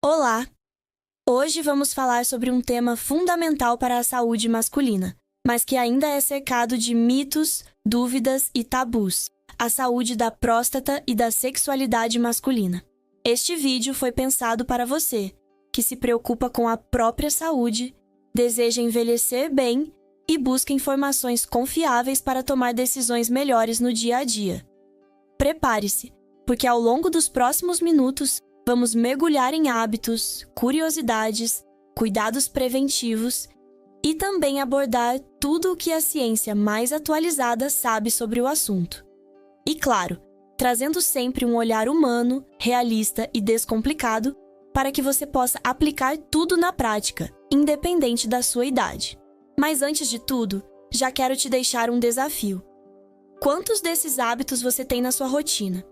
Olá! Hoje vamos falar sobre um tema fundamental para a saúde masculina, mas que ainda é cercado de mitos, dúvidas e tabus: a saúde da próstata e da sexualidade masculina. Este vídeo foi pensado para você, que se preocupa com a própria saúde, deseja envelhecer bem e busca informações confiáveis para tomar decisões melhores no dia a dia. Prepare-se, porque ao longo dos próximos minutos vamos mergulhar em hábitos, curiosidades, cuidados preventivos e também abordar tudo o que a ciência mais atualizada sabe sobre o assunto. E claro, trazendo sempre um olhar humano, realista e descomplicado para que você possa aplicar tudo na prática, independente da sua idade. Mas antes de tudo, já quero te deixar um desafio. Quantos desses hábitos você tem na sua rotina?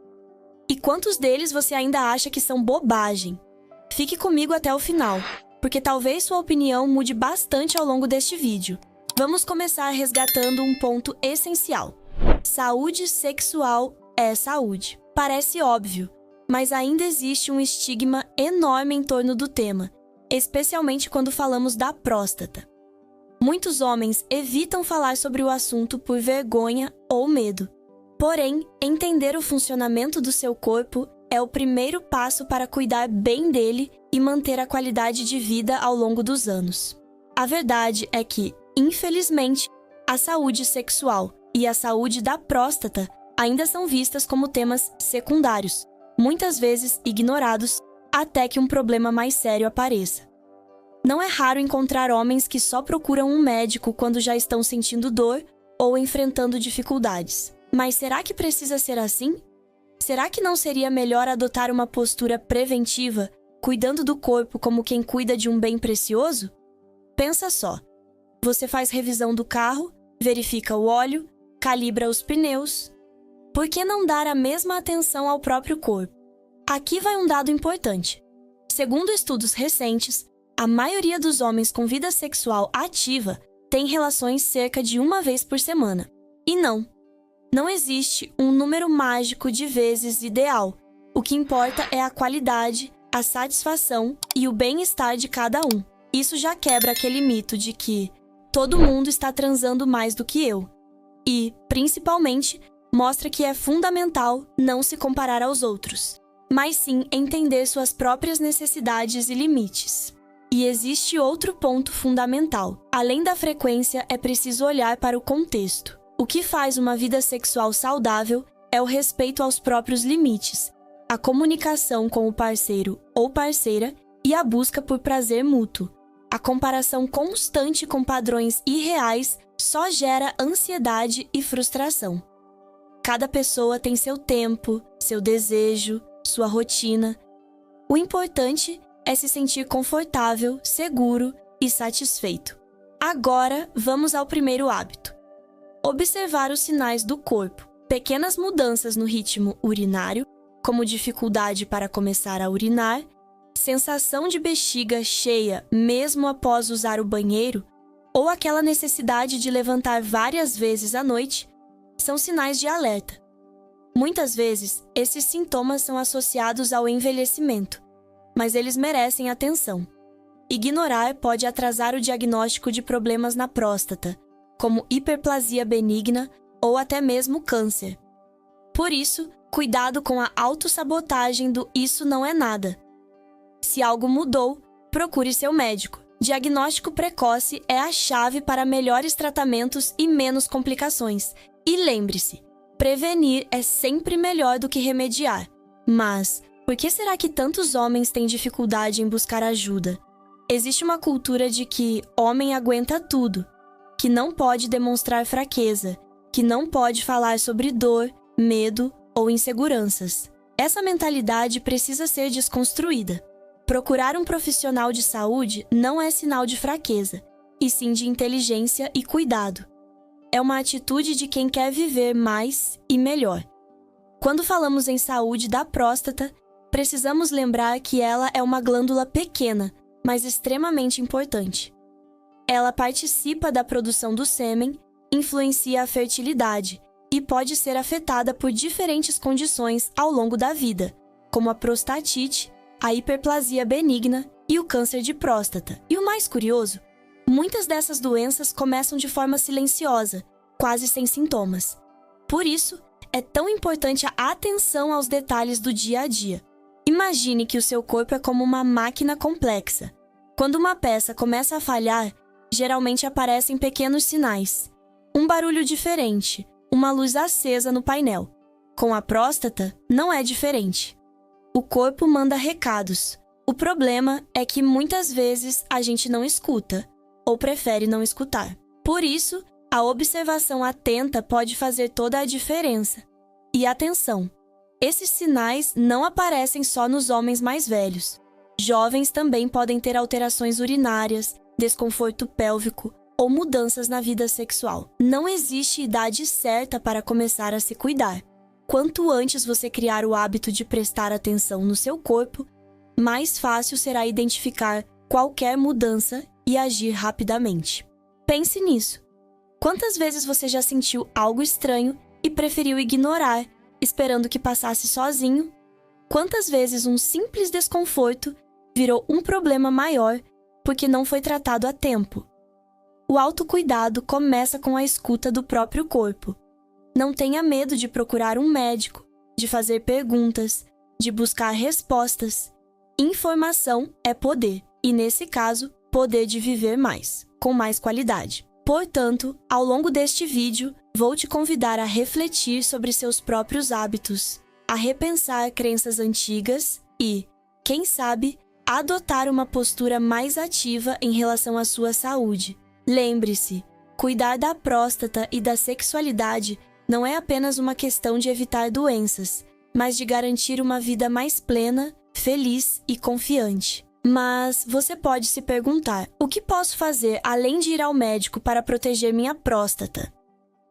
E quantos deles você ainda acha que são bobagem? Fique comigo até o final, porque talvez sua opinião mude bastante ao longo deste vídeo. Vamos começar resgatando um ponto essencial. Saúde sexual é saúde. Parece óbvio, mas ainda existe um estigma enorme em torno do tema, especialmente quando falamos da próstata. Muitos homens evitam falar sobre o assunto por vergonha ou medo. Porém, entender o funcionamento do seu corpo é o primeiro passo para cuidar bem dele e manter a qualidade de vida ao longo dos anos. A verdade é que, infelizmente, a saúde sexual e a saúde da próstata ainda são vistas como temas secundários, muitas vezes ignorados, até que um problema mais sério apareça. Não é raro encontrar homens que só procuram um médico quando já estão sentindo dor ou enfrentando dificuldades. Mas será que precisa ser assim? Será que não seria melhor adotar uma postura preventiva, cuidando do corpo como quem cuida de um bem precioso? Pensa só. Você faz revisão do carro, verifica o óleo, calibra os pneus. Por que não dar a mesma atenção ao próprio corpo? Aqui vai um dado importante. Segundo estudos recentes, a maioria dos homens com vida sexual ativa tem relações cerca de uma vez por semana. E não existe um número mágico de vezes ideal. O que importa é a qualidade, a satisfação e o bem-estar de cada um. Isso já quebra aquele mito de que todo mundo está transando mais do que eu. E, principalmente, mostra que é fundamental não se comparar aos outros, mas sim entender suas próprias necessidades e limites. E existe outro ponto fundamental. Além da frequência, é preciso olhar para o contexto. O que faz uma vida sexual saudável é o respeito aos próprios limites, a comunicação com o parceiro ou parceira e a busca por prazer mútuo. A comparação constante com padrões irreais só gera ansiedade e frustração. Cada pessoa tem seu tempo, seu desejo, sua rotina. O importante é se sentir confortável, seguro e satisfeito. Agora, vamos ao primeiro hábito. Observar os sinais do corpo. Pequenas mudanças no ritmo urinário, como dificuldade para começar a urinar, sensação de bexiga cheia mesmo após usar o banheiro, ou aquela necessidade de levantar várias vezes à noite, são sinais de alerta. Muitas vezes, esses sintomas são associados ao envelhecimento, mas eles merecem atenção. Ignorar pode atrasar o diagnóstico de problemas na próstata, como hiperplasia benigna ou até mesmo câncer. Por isso, cuidado com a autossabotagem do "isso não é nada". Se algo mudou, procure seu médico. Diagnóstico precoce é a chave para melhores tratamentos e menos complicações. E lembre-se, prevenir é sempre melhor do que remediar. Mas, por que será que tantos homens têm dificuldade em buscar ajuda? Existe uma cultura de que homem aguenta tudo, que não pode demonstrar fraqueza, que não pode falar sobre dor, medo ou inseguranças. Essa mentalidade precisa ser desconstruída. Procurar um profissional de saúde não é sinal de fraqueza, e sim de inteligência e cuidado. É uma atitude de quem quer viver mais e melhor. Quando falamos em saúde da próstata, precisamos lembrar que ela é uma glândula pequena, mas extremamente importante. Ela participa da produção do sêmen, influencia a fertilidade e pode ser afetada por diferentes condições ao longo da vida, como a prostatite, a hiperplasia benigna e o câncer de próstata. E o mais curioso, muitas dessas doenças começam de forma silenciosa, quase sem sintomas. Por isso, é tão importante a atenção aos detalhes do dia a dia. Imagine que o seu corpo é como uma máquina complexa. Quando uma peça começa a falhar, geralmente aparecem pequenos sinais. Um barulho diferente, uma luz acesa no painel. Com a próstata, não é diferente. O corpo manda recados. O problema é que muitas vezes a gente não escuta, ou prefere não escutar. Por isso, a observação atenta pode fazer toda a diferença. E atenção, esses sinais não aparecem só nos homens mais velhos. Jovens também podem ter alterações urinárias, desconforto pélvico ou mudanças na vida sexual. Não existe idade certa para começar a se cuidar. Quanto antes você criar o hábito de prestar atenção no seu corpo, mais fácil será identificar qualquer mudança e agir rapidamente. Pense nisso. Quantas vezes você já sentiu algo estranho e preferiu ignorar, esperando que passasse sozinho? Quantas vezes um simples desconforto virou um problema maior porque não foi tratado a tempo? O autocuidado começa com a escuta do próprio corpo. Não tenha medo de procurar um médico, de fazer perguntas, de buscar respostas. Informação é poder, e nesse caso, poder de viver mais, com mais qualidade. Portanto, ao longo deste vídeo, vou te convidar a refletir sobre seus próprios hábitos, a repensar crenças antigas e, quem sabe, adotar uma postura mais ativa em relação à sua saúde. Lembre-se, cuidar da próstata e da sexualidade não é apenas uma questão de evitar doenças, mas de garantir uma vida mais plena, feliz e confiante. Mas você pode se perguntar, o que posso fazer além de ir ao médico para proteger minha próstata?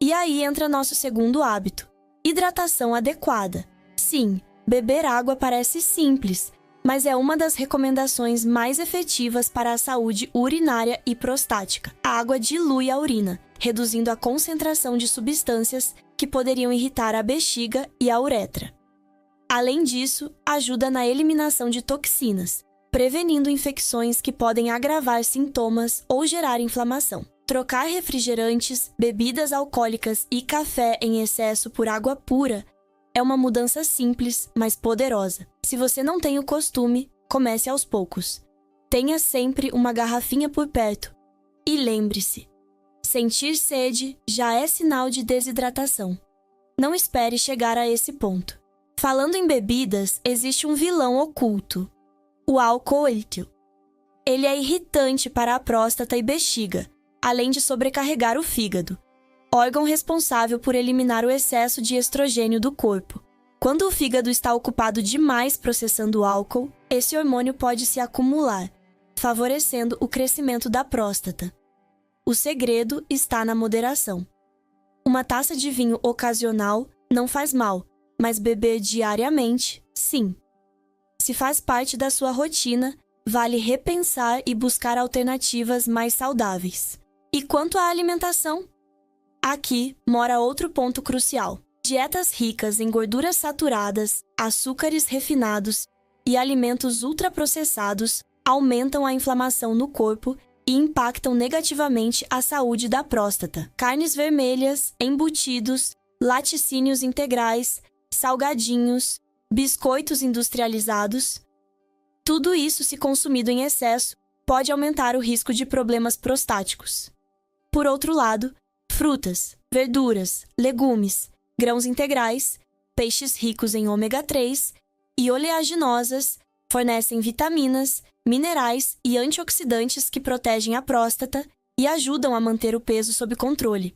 E aí entra nosso segundo hábito, hidratação adequada. Sim, beber água parece simples, mas é uma das recomendações mais efetivas para a saúde urinária e prostática. A água dilui a urina, reduzindo a concentração de substâncias que poderiam irritar a bexiga e a uretra. Além disso, ajuda na eliminação de toxinas, prevenindo infecções que podem agravar sintomas ou gerar inflamação. Trocar refrigerantes, bebidas alcoólicas e café em excesso por água pura é uma mudança simples, mas poderosa. Se você não tem o costume, comece aos poucos. Tenha sempre uma garrafinha por perto. E lembre-se, sentir sede já é sinal de desidratação. Não espere chegar a esse ponto. Falando em bebidas, existe um vilão oculto: o álcool etílico. Ele é irritante para a próstata e bexiga, além de sobrecarregar o fígado, órgão responsável por eliminar o excesso de estrogênio do corpo. Quando o fígado está ocupado demais processando álcool, esse hormônio pode se acumular, favorecendo o crescimento da próstata. O segredo está na moderação. Uma taça de vinho ocasional não faz mal, mas beber diariamente, sim. Se faz parte da sua rotina, vale repensar e buscar alternativas mais saudáveis. E quanto à alimentação? Aqui mora outro ponto crucial. Dietas ricas em gorduras saturadas, açúcares refinados e alimentos ultraprocessados aumentam a inflamação no corpo e impactam negativamente a saúde da próstata. Carnes vermelhas, embutidos, laticínios integrais, salgadinhos, biscoitos industrializados. Tudo isso, se consumido em excesso, pode aumentar o risco de problemas prostáticos. Por outro lado, frutas, verduras, legumes, grãos integrais, peixes ricos em ômega 3 e oleaginosas fornecem vitaminas, minerais e antioxidantes que protegem a próstata e ajudam a manter o peso sob controle.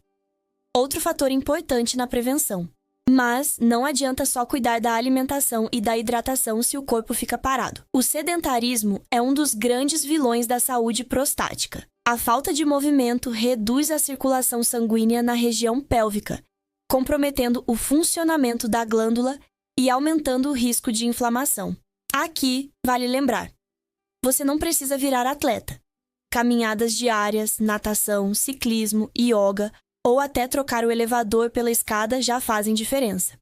Outro fator importante na prevenção. Mas não adianta só cuidar da alimentação e da hidratação se o corpo fica parado. O sedentarismo é um dos grandes vilões da saúde prostática. A falta de movimento reduz a circulação sanguínea na região pélvica, comprometendo o funcionamento da glândula e aumentando o risco de inflamação. Aqui, vale lembrar, você não precisa virar atleta. Caminhadas diárias, natação, ciclismo, yoga ou até trocar o elevador pela escada já fazem diferença.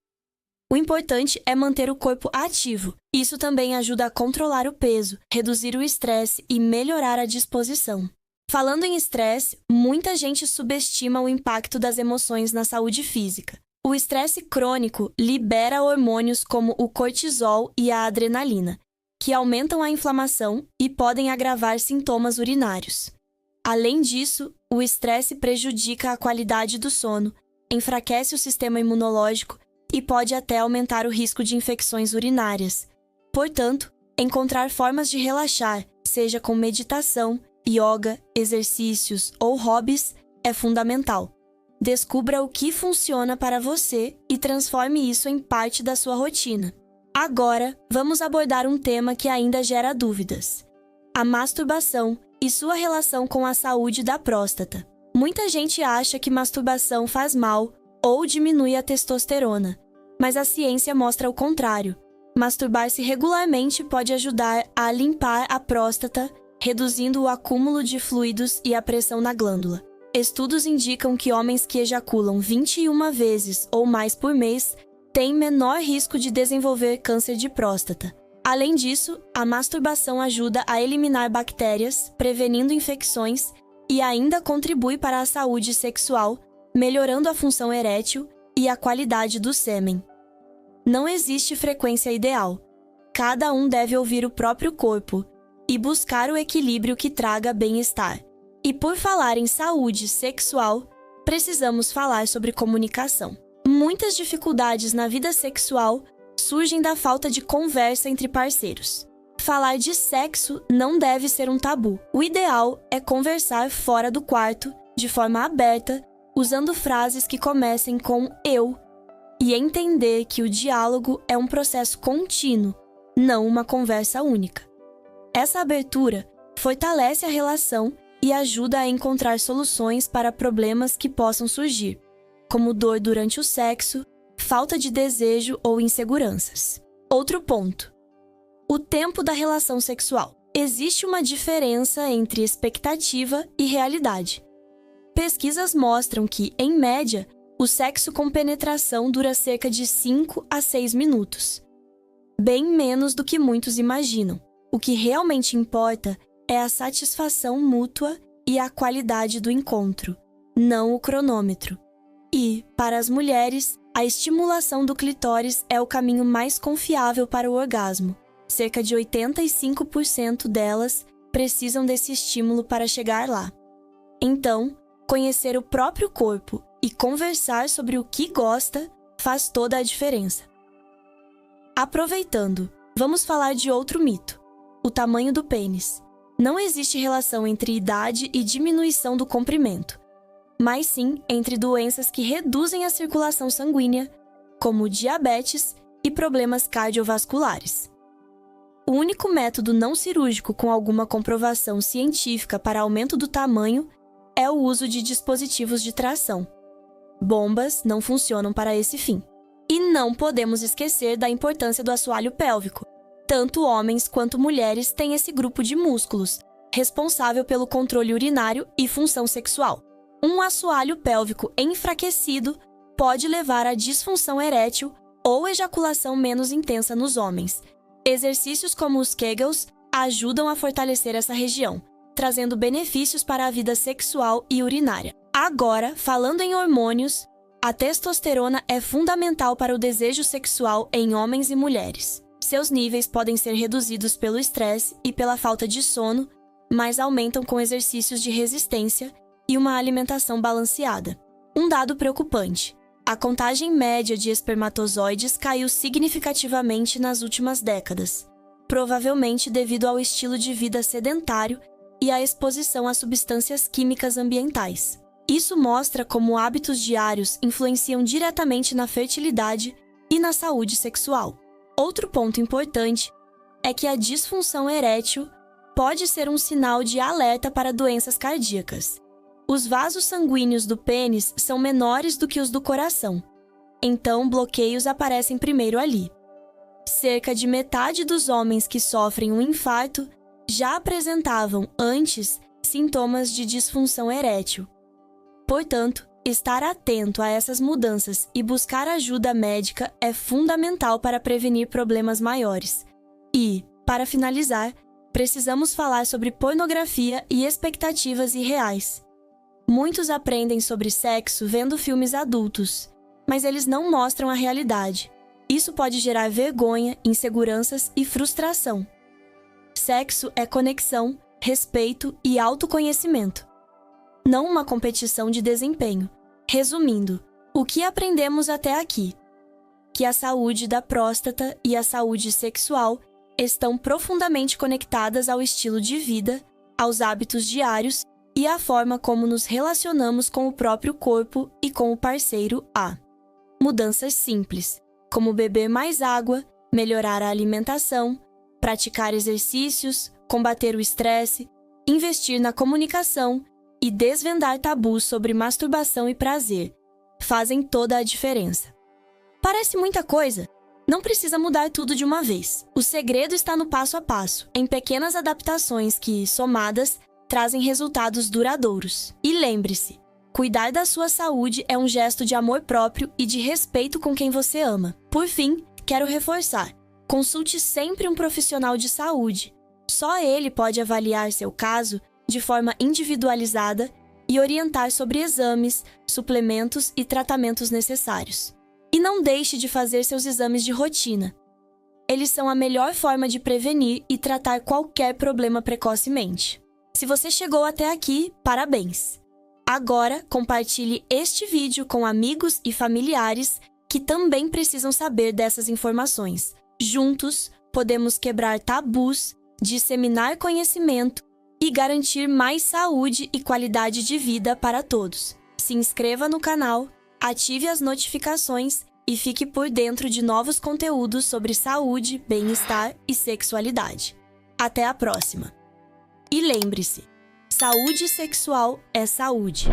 O importante é manter o corpo ativo. Isso também ajuda a controlar o peso, reduzir o estresse e melhorar a disposição. Falando em estresse, muita gente subestima o impacto das emoções na saúde física. O estresse crônico libera hormônios como o cortisol e a adrenalina, que aumentam a inflamação e podem agravar sintomas urinários. Além disso, o estresse prejudica a qualidade do sono, enfraquece o sistema imunológico e pode até aumentar o risco de infecções urinárias. Portanto, encontrar formas de relaxar, seja com meditação, yoga, exercícios ou hobbies, é fundamental. Descubra o que funciona para você e transforme isso em parte da sua rotina. Agora, vamos abordar um tema que ainda gera dúvidas: a masturbação e sua relação com a saúde da próstata. Muita gente acha que masturbação faz mal ou diminui a testosterona, mas a ciência mostra o contrário. Masturbar-se regularmente pode ajudar a limpar a próstata, reduzindo o acúmulo de fluidos e a pressão na glândula. Estudos indicam que homens que ejaculam 21 vezes ou mais por mês têm menor risco de desenvolver câncer de próstata. Além disso, a masturbação ajuda a eliminar bactérias, prevenindo infecções e ainda contribui para a saúde sexual, melhorando a função erétil e a qualidade do sêmen. Não existe frequência ideal. Cada um deve ouvir o próprio corpo e buscar o equilíbrio que traga bem-estar. E por falar em saúde sexual, precisamos falar sobre comunicação. Muitas dificuldades na vida sexual surgem da falta de conversa entre parceiros. Falar de sexo não deve ser um tabu. O ideal é conversar fora do quarto, de forma aberta, usando frases que comecem com eu, e entender que o diálogo é um processo contínuo, não uma conversa única. Essa abertura fortalece a relação e ajuda a encontrar soluções para problemas que possam surgir, como dor durante o sexo, falta de desejo ou inseguranças. Outro ponto: o tempo da relação sexual. Existe uma diferença entre expectativa e realidade. Pesquisas mostram que, em média, o sexo com penetração dura cerca de 5 a 6 minutos. Bem menos do que muitos imaginam. O que realmente importa é a satisfação mútua e a qualidade do encontro, não o cronômetro. E, para as mulheres, a estimulação do clitóris é o caminho mais confiável para o orgasmo. Cerca de 85% delas precisam desse estímulo para chegar lá. Então, conhecer o próprio corpo e conversar sobre o que gosta faz toda a diferença. Aproveitando, vamos falar de outro mito: o tamanho do pênis. Não existe relação entre idade e diminuição do comprimento, mas sim entre doenças que reduzem a circulação sanguínea, como diabetes e problemas cardiovasculares. O único método não cirúrgico com alguma comprovação científica para aumento do tamanho é o uso de dispositivos de tração. Bombas não funcionam para esse fim. E não podemos esquecer da importância do assoalho pélvico. Tanto homens quanto mulheres têm esse grupo de músculos, responsável pelo controle urinário e função sexual. Um assoalho pélvico enfraquecido pode levar à disfunção erétil ou ejaculação menos intensa nos homens. Exercícios como os Kegels ajudam a fortalecer essa região, trazendo benefícios para a vida sexual e urinária. Agora, falando em hormônios, a testosterona é fundamental para o desejo sexual em homens e mulheres. Seus níveis podem ser reduzidos pelo estresse e pela falta de sono, mas aumentam com exercícios de resistência e uma alimentação balanceada. Um dado preocupante: a contagem média de espermatozoides caiu significativamente nas últimas décadas, provavelmente devido ao estilo de vida sedentário e à exposição a substâncias químicas ambientais. Isso mostra como hábitos diários influenciam diretamente na fertilidade e na saúde sexual. Outro ponto importante é que a disfunção erétil pode ser um sinal de alerta para doenças cardíacas. Os vasos sanguíneos do pênis são menores do que os do coração, então bloqueios aparecem primeiro ali. Cerca de metade dos homens que sofrem um infarto já apresentavam antes sintomas de disfunção erétil. Portanto, estar atento a essas mudanças e buscar ajuda médica é fundamental para prevenir problemas maiores. E, para finalizar, precisamos falar sobre pornografia e expectativas irreais. Muitos aprendem sobre sexo vendo filmes adultos, mas eles não mostram a realidade. Isso pode gerar vergonha, inseguranças e frustração. Sexo é conexão, respeito e autoconhecimento, não uma competição de desempenho. Resumindo, o que aprendemos até aqui? Que a saúde da próstata e a saúde sexual estão profundamente conectadas ao estilo de vida, aos hábitos diários e à forma como nos relacionamos com o próprio corpo e com o parceiro. Mudanças simples, como beber mais água, melhorar a alimentação, praticar exercícios, combater o estresse, investir na comunicação e desvendar tabus sobre masturbação e prazer, fazem toda a diferença. Parece muita coisa? Não precisa mudar tudo de uma vez. O segredo está no passo a passo, em pequenas adaptações que, somadas, trazem resultados duradouros. E lembre-se, cuidar da sua saúde é um gesto de amor próprio e de respeito com quem você ama. Por fim, quero reforçar: consulte sempre um profissional de saúde. Só ele pode avaliar seu caso de forma individualizada e orientar sobre exames, suplementos e tratamentos necessários. E não deixe de fazer seus exames de rotina. Eles são a melhor forma de prevenir e tratar qualquer problema precocemente. Se você chegou até aqui, parabéns! Agora, compartilhe este vídeo com amigos e familiares que também precisam saber dessas informações. Juntos, podemos quebrar tabus, disseminar conhecimento e garantir mais saúde e qualidade de vida para todos. Se inscreva no canal, ative as notificações e fique por dentro de novos conteúdos sobre saúde, bem-estar e sexualidade. Até a próxima! E lembre-se, saúde sexual é saúde.